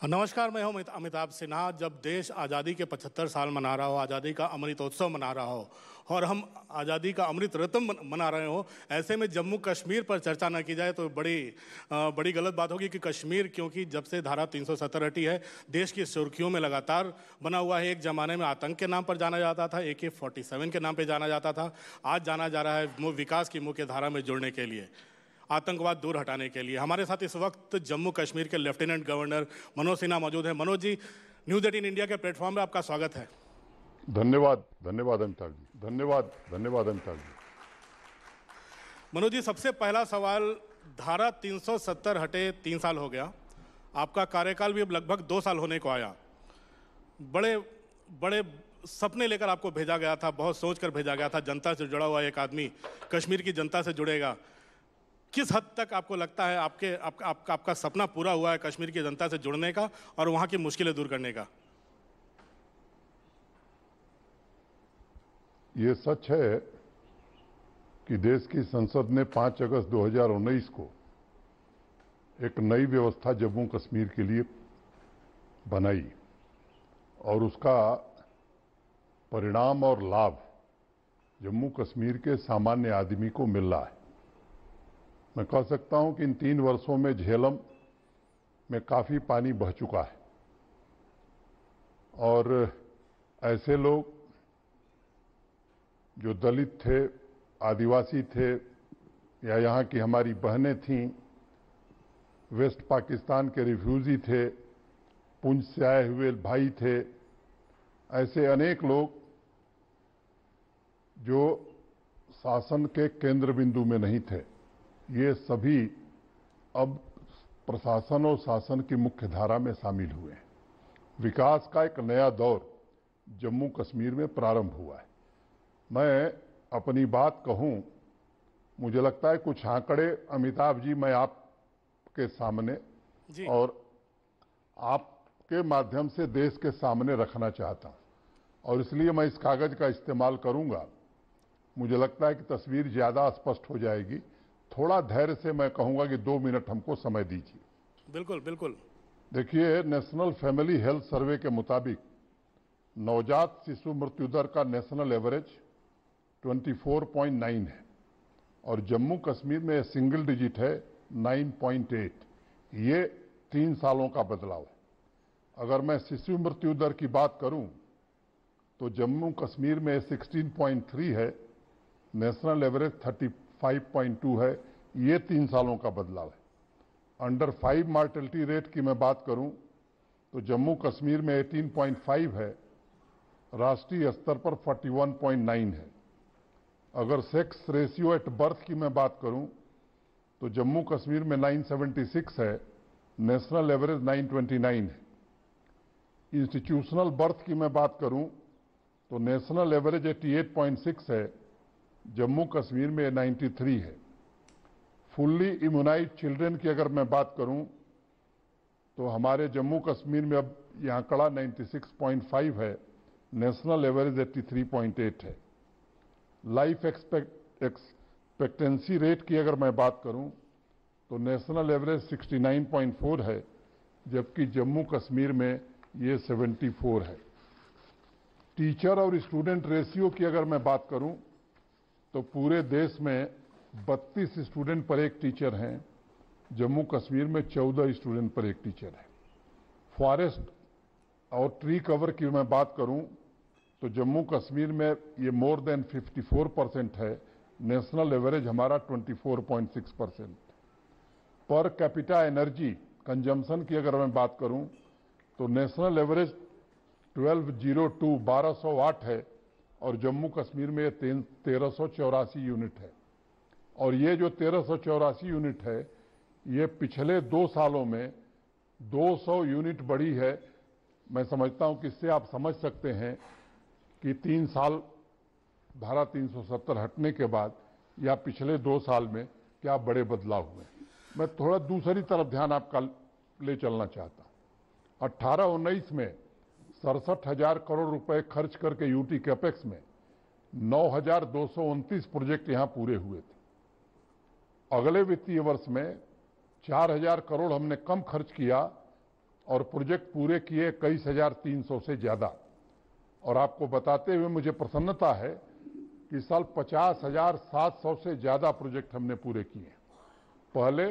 नमस्कार, मैं हूं अमिताभ सिन्हा। जब देश आज़ादी के 75 साल मना रहा हो, आज़ादी का अमृतोत्सव मना रहा हो और हम आज़ादी का अमृत रत्न मना रहे हो, ऐसे में जम्मू कश्मीर पर चर्चा न की जाए तो बड़ी गलत बात होगी। कि कश्मीर, क्योंकि जब से धारा 370 हटी है, देश की सुर्खियों में लगातार बना हुआ है। एक ज़माने में आतंक के नाम पर जाना जाता था, AK-47 के नाम पर जाना जाता था। आज जाना जा रहा है विकास की मुख्य धारा में जुड़ने के लिए, आतंकवाद दूर हटाने के लिए। हमारे साथ इस वक्त जम्मू कश्मीर के लेफ्टिनेंट गवर्नर मनोज सिन्हा मौजूद हैं। मनोज जी, न्यूज़ 18 इंडिया के प्लेटफॉर्म पे आपका स्वागत है। धन्यवाद धन्यवाद अमिताभ जी, धन्यवाद अमिताभ जी। मनोज जी, सबसे पहला सवाल, धारा 370 हटे 3 साल हो गया, आपका कार्यकाल भी अब लगभग 2 साल होने को आया। बड़े बड़े सपने लेकर आपको भेजा गया था, बहुत सोच कर भेजा गया था। जनता से जुड़ा हुआ एक आदमी कश्मीर की जनता से जुड़ेगा। किस हद तक आपको लगता है आपका सपना पूरा हुआ है कश्मीर की जनता से जुड़ने का और वहां की मुश्किलें दूर करने का? ये सच है कि देश की संसद ने 5 अगस्त 2019 को एक नई व्यवस्था जम्मू कश्मीर के लिए बनाई और उसका परिणाम और लाभ जम्मू कश्मीर के सामान्य आदमी को मिल रहा है। मैं कह सकता हूं कि इन 3 वर्षों में झेलम में काफी पानी बह चुका है और ऐसे लोग जो दलित थे, आदिवासी थे या यहाँ की हमारी बहनें थीं, वेस्ट पाकिस्तान के रिफ्यूजी थे, पुंछ से आए हुए भाई थे, ऐसे अनेक लोग जो शासन के केंद्र बिंदु में नहीं थे, ये सभी अब प्रशासन और शासन की मुख्य धारा में शामिल हुए हैं। विकास का एक नया दौर जम्मू कश्मीर में प्रारंभ हुआ है। मैं अपनी बात कहूं, मुझे लगता है कुछ आंकड़े अमिताभ जी मैं आपके सामने जी। और आपके माध्यम से देश के सामने रखना चाहता हूं और इसलिए मैं इस कागज का इस्तेमाल करूंगा। मुझे लगता है कि तस्वीर ज्यादा स्पष्ट हो जाएगी। थोड़ा धैर्य से मैं कहूंगा कि 2 मिनट हमको समय दीजिए। बिल्कुल बिल्कुल। देखिए, नेशनल फैमिली हेल्थ सर्वे के मुताबिक नवजात शिशु मृत्यु दर का नेशनल एवरेज 24.9 है और जम्मू कश्मीर में सिंगल डिजिट है 9.8। ये 3 सालों का बदलाव है। अगर मैं शिशु मृत्यु दर की बात करूं तो जम्मू कश्मीर में 16.3 है, नेशनल एवरेज 35.2 है। ये 3 सालों का बदलाव है। अंडर 5 मार्टेलिटी रेट की मैं बात करूं तो जम्मू कश्मीर में 18.5 है, राष्ट्रीय स्तर पर 41.9 है। अगर सेक्स रेशियो एट बर्थ की मैं बात करूं तो जम्मू कश्मीर में 976 है, नेशनल एवरेज 929 है। इंस्टीट्यूशनल बर्थ की मैं बात करूं तो नेशनल एवरेज 88.6 है, जम्मू कश्मीर में 93 है। फुल्ली इम्यूनाइज चिल्ड्रन की अगर मैं बात करूं तो हमारे जम्मू कश्मीर में अब यह आंकड़ा 96.5 है, नेशनल एवरेज 83.8 है। लाइफ एक्सपेक्टेंसी रेट की अगर मैं बात करूं तो नेशनल एवरेज 69.4 है, जबकि जम्मू कश्मीर में ये 74 है। टीचर और स्टूडेंट रेशियो की अगर मैं बात करूं तो पूरे देश में 32 स्टूडेंट पर एक टीचर हैं, जम्मू कश्मीर में 14 स्टूडेंट पर एक टीचर है। फॉरेस्ट और ट्री कवर की मैं बात करूं तो जम्मू कश्मीर में ये मोर देन 54% है, नेशनल एवरेज हमारा 24.6%। पर कैपिटा एनर्जी कंजम्पशन की अगर मैं बात करूं तो नेशनल एवरेज 1208 है और जम्मू कश्मीर में 1384 यूनिट है। और ये जो 1384 यूनिट है, ये पिछले 2 सालों में 200 यूनिट बढ़ी है। मैं समझता हूं कि इससे आप समझ सकते हैं कि 3 साल धारा 370 हटने के बाद या पिछले 2 साल में क्या बड़े बदलाव हुए। मैं थोड़ा दूसरी तरफ ध्यान आपका ले चलना चाहता हूं। 18-19 में 67,000 करोड़ रुपए खर्च करके यूटी कैपेक्स में 9,229 प्रोजेक्ट यहां पूरे हुए थे। अगले वित्तीय वर्ष में 4,000 करोड़ हमने कम खर्च किया और प्रोजेक्ट पूरे किए 21,300 से ज्यादा। और आपको बताते हुए मुझे प्रसन्नता है कि इस साल 50,700 से ज्यादा प्रोजेक्ट हमने पूरे किए। पहले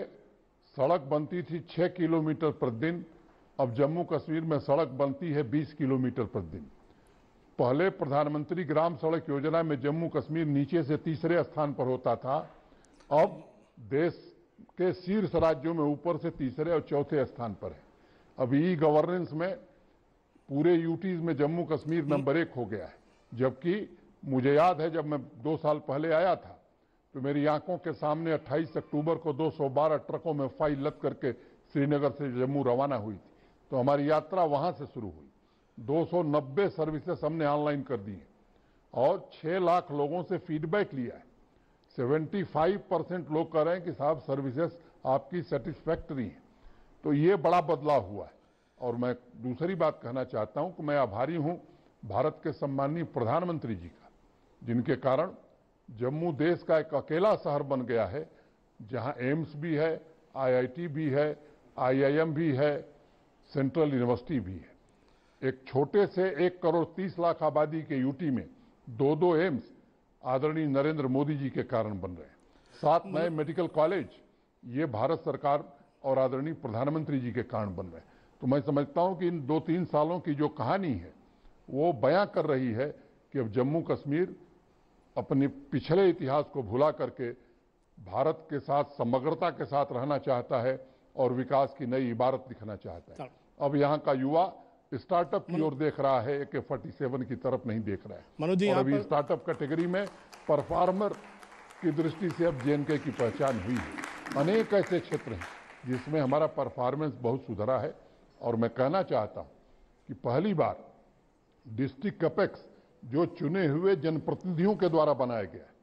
सड़क बनती थी 6 किलोमीटर प्रतिदिन, अब जम्मू कश्मीर में सड़क बनती है 20 किलोमीटर प्रतिदिन। पहले प्रधानमंत्री ग्राम सड़क योजना में जम्मू कश्मीर नीचे से तीसरे स्थान पर होता था, अब देश के शीर्ष राज्यों में ऊपर से तीसरे और चौथे स्थान पर है। अब ई गवर्नेंस में पूरे यूटीज में जम्मू कश्मीर नंबर 1 हो गया है। जबकि मुझे याद है जब मैं 2 साल पहले आया था तो मेरी आंखों के सामने 28 अक्टूबर को 212 ट्रकों में फाइल लद करके श्रीनगर से जम्मू रवाना हुई थी। तो हमारी यात्रा वहां से शुरू हुई। 290 सर्विसेज हमने ऑनलाइन कर दी हैं और 6 लाख लोगों से फीडबैक लिया है। 75% लोग कह रहे हैं कि साहब सर्विसेज आपकी सेटिस्फैक्टरी है। तो ये बड़ा बदलाव हुआ है। और मैं दूसरी बात कहना चाहता हूं कि मैं आभारी हूं भारत के सम्माननीय प्रधानमंत्री जी का, जिनके कारण जम्मू देश का एक अकेला शहर बन गया है जहां एम्स भी है, IIT भी है, IIM भी है, सेंट्रल यूनिवर्सिटी भी है। एक छोटे से 1 करोड़ 30 लाख आबादी के यूटी में 2 एम्स आदरणीय नरेंद्र मोदी जी के कारण बन रहे हैं। 7 नए मेडिकल कॉलेज ये भारत सरकार और आदरणीय प्रधानमंत्री जी के कारण बन रहे हैं। तो मैं समझता हूं कि इन 2-3 सालों की जो कहानी है वो बयां कर रही है कि अब जम्मू कश्मीर अपने पिछले इतिहास को भुला करके भारत के साथ समग्रता के साथ रहना चाहता है और विकास की नई इबारत लिखना चाहता है। अब यहाँ का युवा स्टार्टअप की ओर देख रहा है, AK-47 की तरफ नहीं देख रहा है। मनोज जी, और अभी स्टार्टअप कैटेगरी में परफॉर्मर की दृष्टि से अब JNK की पहचान हुई है। अनेक ऐसे क्षेत्र हैं जिसमें हमारा परफॉर्मेंस बहुत सुधरा है। और मैं कहना चाहता हूं कि पहली बार डिस्ट्रिक्ट कैपेक्स जो चुने हुए जनप्रतिनिधियों के द्वारा बनाया गया है।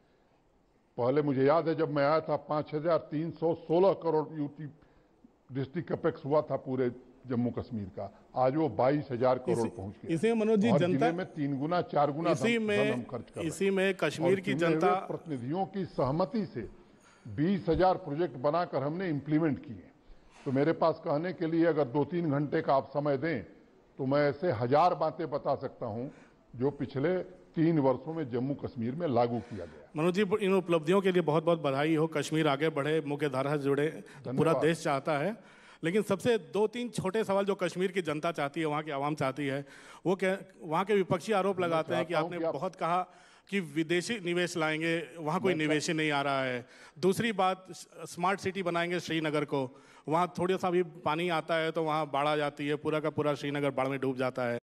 पहले मुझे याद है जब मैं आया था 5,316 करोड़ यूटी डिस्ट्रिक्ट कैपेक्स हुआ था पूरे जम्मू कश्मीर का, आज वो 22,000 करोड़ पहुंच गया। इसी मनोज जी जनता में 3 गुना 4 गुना धन हम खर्च कर रहे हैं। इसी में कश्मीर की जनता प्रतिनिधियों की सहमति से 20,000 प्रोजेक्ट बनाकर हमने इंप्लीमेंट किए। तो मेरे पास कहने के लिए अगर 2-3 घंटे का आप समय दें तो मैं ऐसे 1000 बातें बता सकता हूं जो पिछले 3 वर्षों में जम्मू कश्मीर में लागू किया गया। मनोज जी, इन उपलब्धियों के लिए बहुत बहुत बधाई हो। कश्मीर आगे बढ़े, मुख्य धारा से जुड़े, पूरा देश चाहता है। लेकिन सबसे 2-3 छोटे सवाल जो कश्मीर की जनता चाहती है, वहाँ की आवाम चाहती है, वो क्या, वहाँ के विपक्षी आरोप लगाते हैं कि आपने बहुत कहा कि विदेशी निवेश लाएंगे, वहाँ कोई निवेश ही नहीं आ रहा है। दूसरी बात, स्मार्ट सिटी बनाएंगे श्रीनगर को, वहाँ थोड़ा सा भी पानी आता है तो वहाँ बाढ़ आ जाती है, पूरा का पूरा श्रीनगर बाढ़ में डूब जाता है।